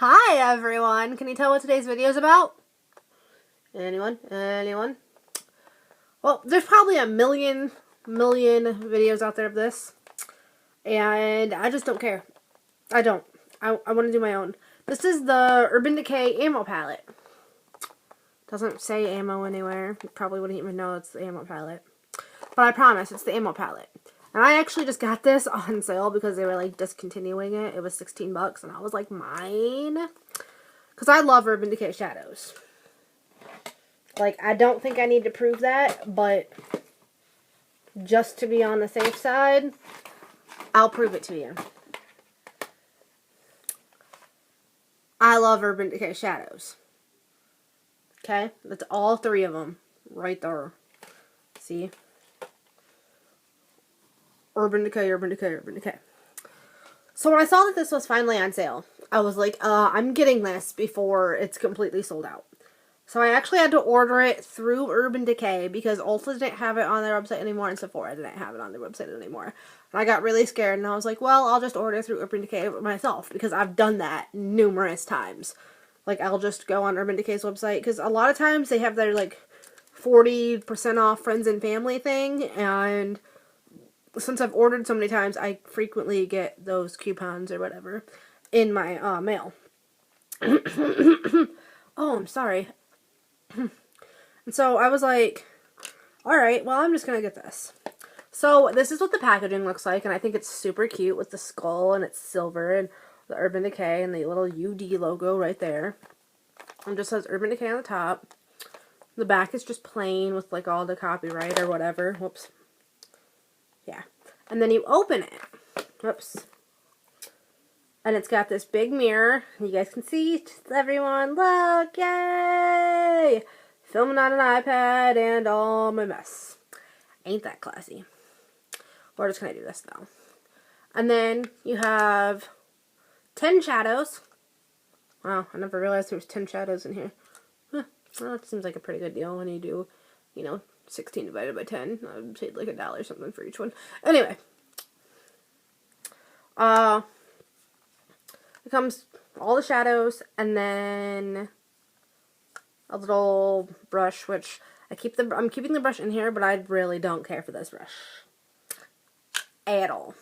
Hi everyone! Can you tell what today's video is about? Anyone? Anyone? Well, there's probably a million videos out there of this. And I just don't care. I don't. I want to do my own. This is the Urban Decay ammo palette. Doesn't say ammo anywhere. You probably wouldn't even know it's the ammo palette. But I promise, it's the ammo palette. And I actually just got this on sale because they were like discontinuing it. It was 16 bucks and I was like, mine? Because I love Urban Decay Shadows. Like, I don't think I need to prove that, but just to be on the safe side, I'll prove it to you. I love Urban Decay Shadows. Okay? That's all three of them. Right there. See? Urban Decay, Urban Decay, Urban Decay. So when I saw that this was finally on sale, I was like, I'm getting this before it's completely sold out. So I actually had to order it through Urban Decay because Ulta didn't have it on their website anymore and Sephora didn't have it on their website anymore. And I got really scared and I was like, well, I'll just order it through Urban Decay myself because I've done that numerous times. Like, I'll just go on Urban Decay's website because a lot of times they have their, like, 40% off friends and family thing, and since I've ordered so many times, I frequently get those coupons or whatever in my mail. Oh, I'm sorry. And so I was like, alright, well, I'm just going to get this. So this is what the packaging looks like, and I think it's super cute with the skull, and it's silver, and the Urban Decay, and the little UD logo right there. And just says Urban Decay on the top. The back is just plain with, like, all the copyright or whatever. Whoops. Yeah. And then you open it. Whoops. And it's got this big mirror. You guys can see. Just everyone, look! Yay! Filming on an iPad and all my mess. Ain't that classy. We're just going to do this, though. And then you have 10 shadows. Wow, I never realized there was 10 shadows in here. Huh. Well, that seems like a pretty good deal when you do, 16 divided by 10. I would say like $1 or something for each one. Anyway. It comes all the shadows and then a little brush, which I'm keeping the brush in here, but I really don't care for this brush at all.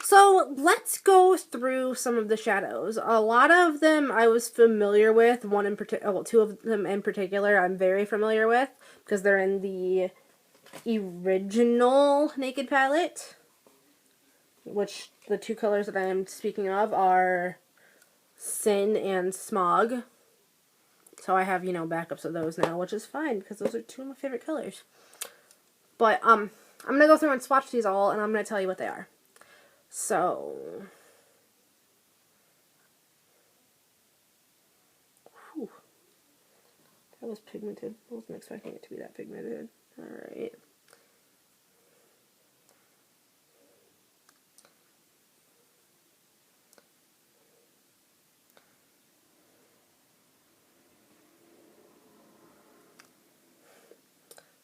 So let's go through some of the shadows. A lot of them I was familiar with. One in particular, well, two of them in particular, I'm very familiar with because they're in the original Naked palette, which the two colors that I am speaking of are Sin and Smog. So I have, backups of those now, which is fine because those are two of my favorite colors. But I'm gonna go through and swatch these all, and I'm gonna tell you what they are. So, whew, that was pigmented. I wasn't expecting it to be that pigmented. Alright.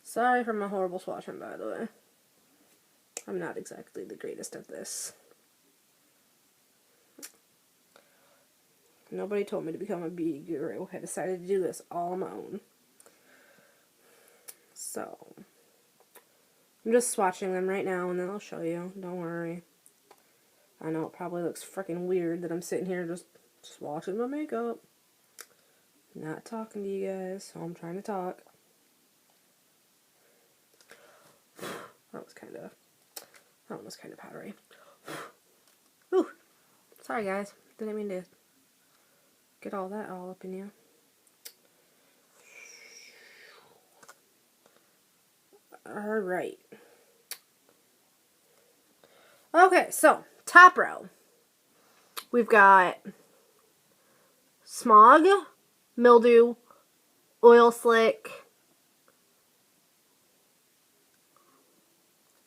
Sorry for my horrible swatching, by the way. I'm not exactly the greatest at this. Nobody told me to become a beauty guru. I decided to do this all on my own. So, I'm just swatching them right now, and then I'll show you. Don't worry. I know it probably looks freaking weird that I'm sitting here just swatching my makeup. Not talking to you guys, so I'm trying to talk. That was kind of powdery. Ooh, sorry guys. Didn't mean to get all that all up in you. Alright. Okay, so, top row. We've got Smog, Mildew, Oil Slick,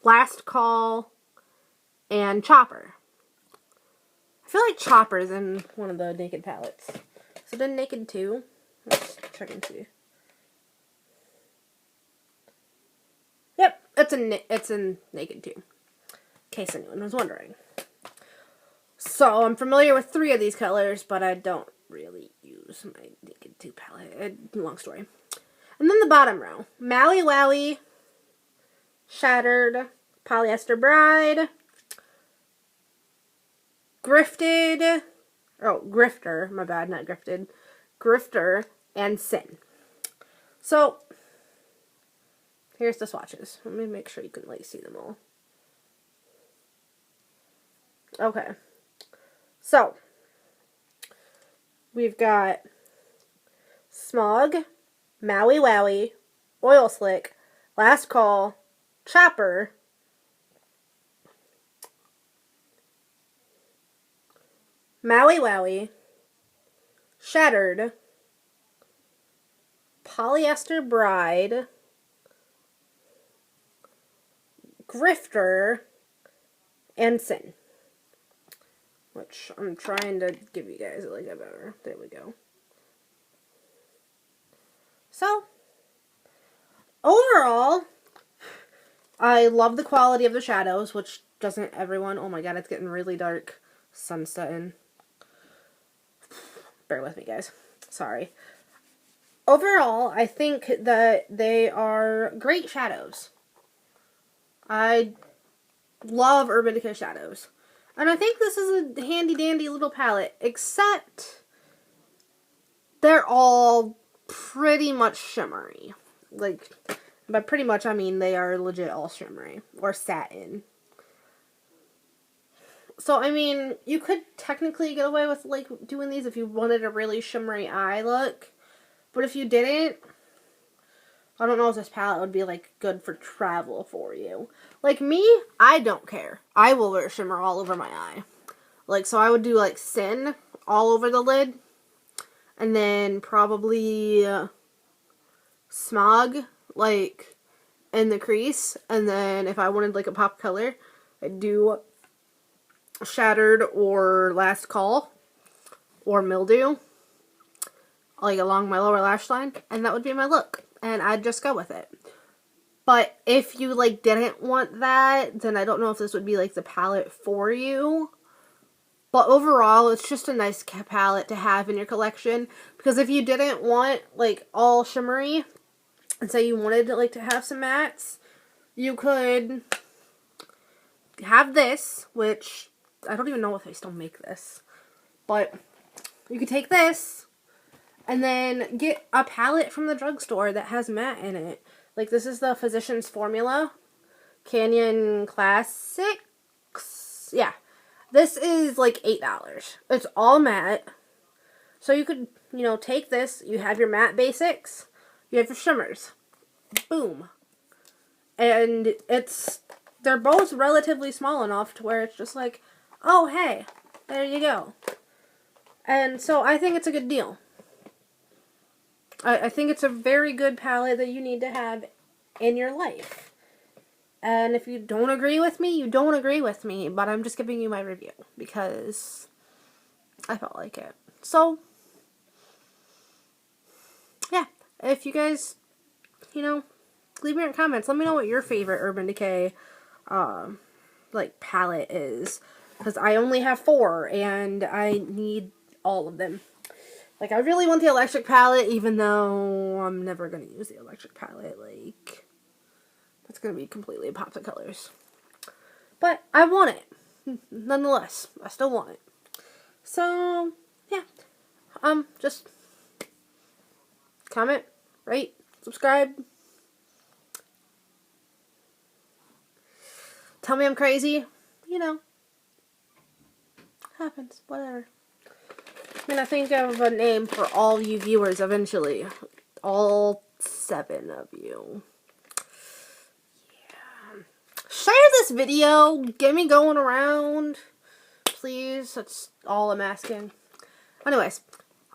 Last Call, and Chopper. I feel like Chopper's in one of the Naked palettes. Is it in Naked 2? Let's check and see. Yep, it's in Naked 2. In case anyone was wondering. So I'm familiar with 3 of these colors, but I don't really use my Naked 2 palette. Long story. And then the bottom row. Maui Wowie, Shattered, Polyester Bride, Grifted, Grifter, my bad, not Grifted, Grifter, and Sin. So, here's the swatches. Let me make sure you can see them all. Okay. So, we've got Smog, Maui Wowie, Oil Slick, Last Call, Chopper, Maui Wowie, Shattered, Polyester Bride, Grifter, and Sin. Which I'm trying to give you guys a better. There we go. So, overall, I love the quality of the shadows, which doesn't everyone. Oh my god, it's getting really dark. Sun's setting. Bear with me, guys. Sorry. Overall, I think that they are great shadows. I love Urban Decay shadows. And I think this is a handy-dandy little palette, except they're all pretty much shimmery. Like, by pretty much, I mean they are legit all shimmery. Or satin. So, I mean, you could technically get away with, doing these if you wanted a really shimmery eye look. But if you didn't, I don't know if this palette would be, good for travel for you. Like me, I don't care. I will wear shimmer all over my eye. So I would do, Sin all over the lid. And then probably Smog, in the crease. And then if I wanted, a pop color, I'd do Shattered or Last Call or Mildew, along my lower lash line, and that would be my look, and I'd just go with it. But if you didn't want that, then I don't know if this would be the palette for you. But overall, it's just a nice palette to have in your collection, because if you didn't want all shimmery and say you wanted to have some mattes, you could have this, which I don't even know if they still make this, but you could take this and then get a palette from the drugstore that has matte in it. This is the Physicians Formula Canyon Classics. Yeah. This is $8. It's all matte. So you could, take this, you have your matte basics, you have your shimmers. Boom. And they're both relatively small enough to where it's just oh, hey, there you go. And so I think it's a good deal. I think it's a very good palette that you need to have in your life. And if you don't agree with me, you don't agree with me. But I'm just giving you my review because I felt like it. So, yeah. If you guys, leave me your comments. Let me know what your favorite Urban Decay, palette is. Because I only have 4, and I need all of them. I really want the electric palette, even though I'm never going to use the electric palette. That's going to be completely a pop of colors. But I want it. Nonetheless, I still want it. So, yeah. Just comment, rate, subscribe. Tell me I'm crazy. Happens. Whatever. I'm gonna think of a name for all you viewers eventually. All 7 of you. Yeah. Share this video. Get me going around. Please. That's all I'm asking. Anyways.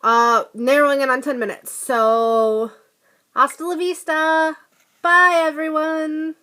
Narrowing in on 10 minutes. So, hasta la vista. Bye, everyone.